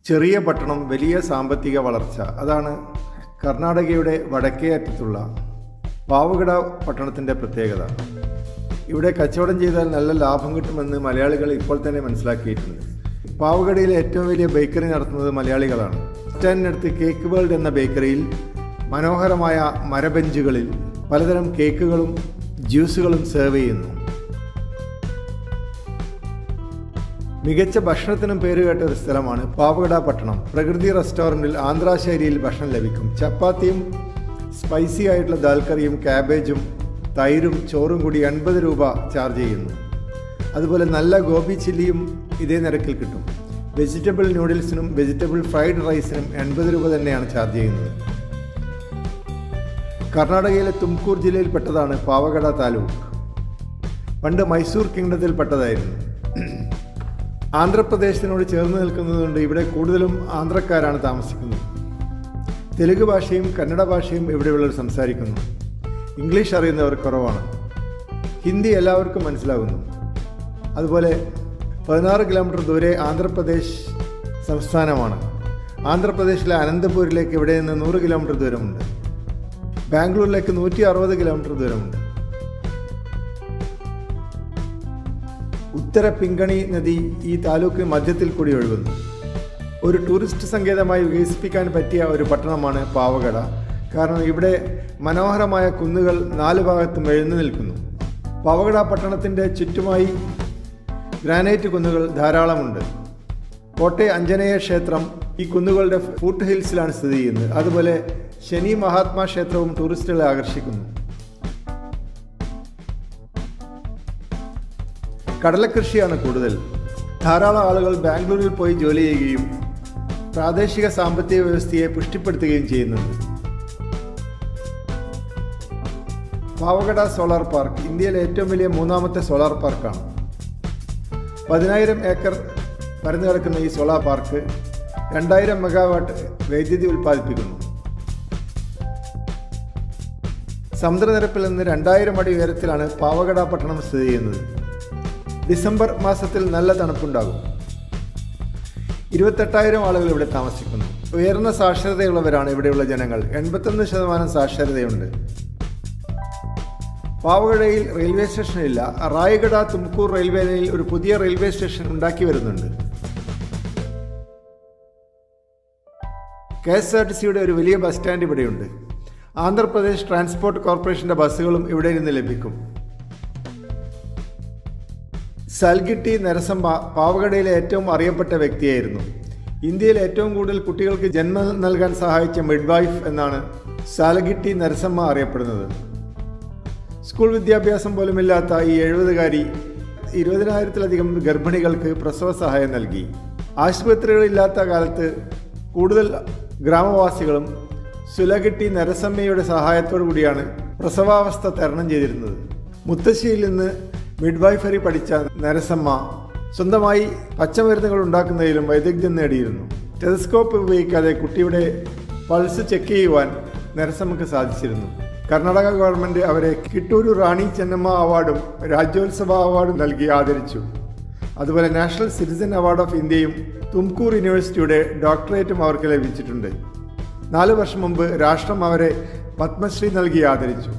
ചെറിയ പട്ടണം, വലിയ സാമ്പത്തിക വളർച്ച. അതാണ് കർണാടകയുടെ വടക്കേ അറ്റത്തുള്ള പാവഗഡ പട്ടണത്തിൻ്റെ പ്രത്യേകത. ഇവിടെ കച്ചവടം ചെയ്താൽ നല്ല ലാഭം കിട്ടുമെന്ന് മലയാളികൾ ഇപ്പോൾ തന്നെ മനസ്സിലാക്കിയിട്ടുണ്ട്. പാവഗഡയിലെ ഏറ്റവും വലിയ ബേക്കറി നടത്തുന്നത് മലയാളികളാണ്. സ്റ്റാൻഡിനടുത്ത് കേക്ക് വേൾഡ് എന്ന ബേക്കറിയിൽ മനോഹരമായ മരബെഞ്ചുകളിൽ പലതരം കേക്കുകളും ജ്യൂസുകളും സെർവ് ചെയ്യുന്നു. മികച്ച ഭക്ഷണത്തിനും പേരുകേട്ട ഒരു സ്ഥലമാണ് പാവഗഡ പട്ടണം. പ്രകൃതി റെസ്റ്റോറൻറ്റിൽ ആന്ധ്ര ശൈലിയിൽ ഭക്ഷണം ലഭിക്കും. ചപ്പാത്തിയും സ്പൈസി ആയിട്ടുള്ള ദാൽ കറിയും ക്യാബേജും തൈരും ചോറും കൂടി 80 രൂപ ചാർജ് ചെയ്യുന്നു. അതുപോലെ നല്ല ഗോബി ചില്ലിയും ഇതേ നിരക്കിൽ കിട്ടും. വെജിറ്റബിൾ നൂഡിൽസിനും വെജിറ്റബിൾ ഫ്രൈഡ് റൈസിനും 80 രൂപ തന്നെയാണ് ചാർജ് ചെയ്യുന്നത്. കർണാടകയിലെ തുംകൂർ ജില്ലയിൽപ്പെട്ടതാണ് പാവഗഡ താലൂക്ക്. പണ്ട് മൈസൂർ കിങ്ഡത്തിൽ പെട്ടതായിരുന്നു. ആന്ധ്രാപ്രദേശിനോട് ചേർന്ന് നിൽക്കുന്നതുകൊണ്ട് ഇവിടെ കൂടുതലും ആന്ധ്രക്കാരാണ് താമസിക്കുന്നത്. തെലുങ്ക് ഭാഷയും കന്നഡ ഭാഷയും ഇവിടെയുള്ളവർ സംസാരിക്കുന്നു. ഇംഗ്ലീഷ് അറിയുന്നവർ കുറവാണ്. ഹിന്ദി എല്ലാവർക്കും മനസ്സിലാകുന്നു. അതുപോലെ 16 കിലോമീറ്റർ ദൂരെ ആന്ധ്രാപ്രദേശ് സംസ്ഥാനമാണ്. ആന്ധ്രാപ്രദേശിലെ അനന്തപൂരിലേക്ക് ഇവിടെ നിന്ന് 100 കിലോമീറ്റർ ദൂരമുണ്ട്. ബാംഗ്ലൂരിലേക്ക് 160 കിലോമീറ്റർ ദൂരമുണ്ട്. ഉത്തര പിങ്കണി നദി ഈ താലൂക്കിന് മധ്യത്തിൽ കൂടി ഒഴുകുന്നു. ഒരു ടൂറിസ്റ്റ് സങ്കേതമായി വികസിപ്പിക്കാൻ പറ്റിയ ഒരു പട്ടണമാണ് പാവഗഡ. കാരണം ഇവിടെ മനോഹരമായ കുന്നുകൾ 4 ഭാഗത്തും എഴുന്നു നിൽക്കുന്നു. പാവഗഡ പട്ടണത്തിൻ്റെ ചുറ്റുമായി ഗ്രാനൈറ്റ് കുന്നുകൾ ധാരാളമുണ്ട്. കോട്ടെ അഞ്ജനേയ ക്ഷേത്രം ഈ കുന്നുകളുടെ ഫൂട്ട് ഹിൽസിലാണ് സ്ഥിതി ചെയ്യുന്നത്. അതുപോലെ ശനി മഹാത്മാ ക്ഷേത്രവും ടൂറിസ്റ്റുകളെ ആകർഷിക്കുന്നു. കടലക്കൃഷിയാണ് കൂടുതൽ. ധാരാളം ആളുകൾ ബാംഗ്ലൂരിൽ പോയി ജോലി ചെയ്യുകയും പ്രാദേശിക സാമ്പത്തിക വ്യവസ്ഥയെ പുഷ്ടിപ്പെടുത്തുകയും ചെയ്യുന്നുണ്ട്. പാവഗഡ സോളാർ പാർക്ക് ഇന്ത്യയിലെ ഏറ്റവും വലിയ 3ാമത്തെ സോളാർ പാർക്കാണ്. 10,000 ഏക്കർ പരന്നു കിടക്കുന്ന ഈ സോളാർ പാർക്ക് 2000 മെഗാവാട്ട് വൈദ്യുതി ഉൽപ്പാദിപ്പിക്കുന്നു. സമുദ്രനിരപ്പിൽ നിന്ന് 2000 അടി ഉയരത്തിലാണ് പാവഗഡ പട്ടണം സ്ഥിതി ചെയ്യുന്നത്. ഡിസംബർ മാസത്തിൽ നല്ല തണുപ്പുണ്ടാകും. 28,000 ആളുകൾ ഇവിടെ താമസിക്കുന്നു. ഉയർന്ന സാക്ഷരതയുള്ളവരാണ് ഇവിടെയുള്ള ജനങ്ങൾ. 81% സാക്ഷരതയുണ്ട്. പാവഗഡയിൽ റെയിൽവേ സ്റ്റേഷനില്ല. റായ്ഗഡ തുംകൂർ റെയിൽവേ ലൈനിൽ ഒരു പുതിയ റെയിൽവേ സ്റ്റേഷൻ ഉണ്ടാക്കി വരുന്നുണ്ട്. KSRTCയുടെ ഒരു വലിയ ബസ് സ്റ്റാൻഡ് ഇവിടെയുണ്ട്. ആന്ധ്രാപ്രദേശ് ട്രാൻസ്പോർട്ട് കോർപ്പറേഷൻ്റെ ബസ്സുകളും ഇവിടെ നിന്ന് ലഭിക്കും. സാൽഗിട്ടി നരസമ്മ പാവഗഡയിലെ ഏറ്റവും അറിയപ്പെട്ട വ്യക്തിയായിരുന്നു. ഇന്ത്യയിൽ ഏറ്റവും കൂടുതൽ കുട്ടികൾക്ക് ജന്മം നൽകാൻ സഹായിച്ച മിഡ്വൈഫ് എന്നാണ് സാൽഗിട്ടി നരസമ്മ അറിയപ്പെടുന്നത്. സ്കൂൾ വിദ്യാഭ്യാസം പോലുമില്ലാത്ത ഈ 70-കാരി 20,000-ലധികം ഗർഭിണികൾക്ക് പ്രസവ സഹായം നൽകി. ആശുപത്രികളില്ലാത്ത കാലത്ത് കൂടുതൽ ഗ്രാമവാസികളും സുലഗിട്ടി നരസമ്മയുടെ സഹായത്തോടു കൂടിയാണ് പ്രസവാവസ്ഥ തരണം ചെയ്തിരുന്നത്. മുത്തശ്ശിയിൽ നിന്ന് മിഡ്വൈഫറി പഠിച്ച നരസമ്മ സ്വന്തമായി പച്ചമരുന്നുകൾ ഉണ്ടാക്കുന്നതിലും വൈദഗ്ധ്യം നേടിയിരുന്നു. ടെലസ്കോപ്പ് ഉപയോഗിക്കാതെ കുട്ടിയുടെ പൾസ് ചെക്ക് ചെയ്യുവാൻ നരസമ്മയ്ക്ക് സാധിച്ചിരുന്നു. കർണാടക ഗവൺമെൻറ് അവരെ കിട്ടൂരു റാണി ചെന്നമ്മ അവാർഡും രാജ്യോത്സവ അവാർഡും നൽകി ആദരിച്ചു. അതുപോലെ നാഷണൽ സിറ്റിസൺ അവാർഡ് ഓഫ് ഇന്ത്യയും തുംകൂർ യൂണിവേഴ്സിറ്റിയുടെ ഡോക്ടറേറ്റും അവർക്ക് ലഭിച്ചിട്ടുണ്ട്. 4 വർഷം മുമ്പ് രാഷ്ട്രം അവരെ പത്മശ്രീ നൽകി ആദരിച്ചു.